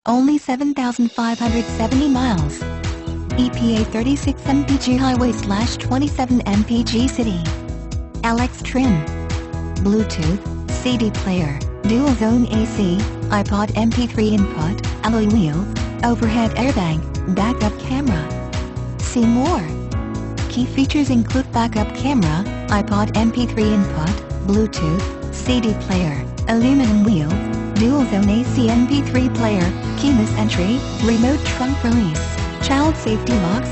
only 7,570 miles. EPA 36 mpg highway/27 mpg city. LX trim. Bluetooth, CD player, dual zone AC, iPod MP3 input, alloy wheels, overhead airbag, backup camera. See more. Key features include backup camera, iPod MP3 input, Bluetooth, CD player, aluminum wheels, dual zone AC MP3 player, keyless entry, remote trunk release, child safety locks,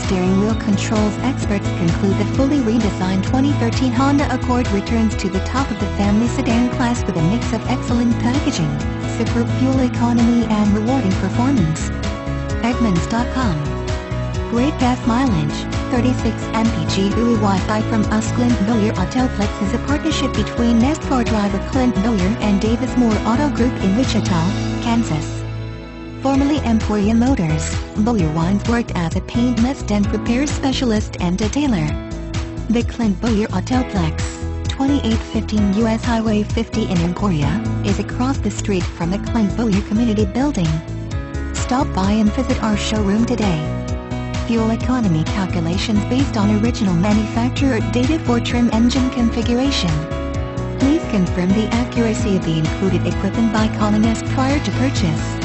steering wheel controls. Experts conclude the fully redesigned 2013 Honda Accord returns to the top of the family sedan class with a mix of excellent packaging, superb fuel economy and rewarding performance. Edmunds.com. Great gas mileage, 36 mpg UI Wi-Fi from US. Clint Bowyer Autoplex is a partnership between NASCAR driver Clint Bowyer and Davis Moore Auto Group in Wichita, Kansas. Formerly Emporium Motors, Bowyer once worked as a paint, mist and repair specialist and detailer. The Clint Bowyer Autoplex, 2815 US Highway 50 in Emporia, is across the street from the Clint Bowyer Community Building. Stop by and visit our showroom today. Fuel economy calculations based on original manufacturer data for trim engine configuration. Please confirm the accuracy of the included equipment by calling us prior to purchase.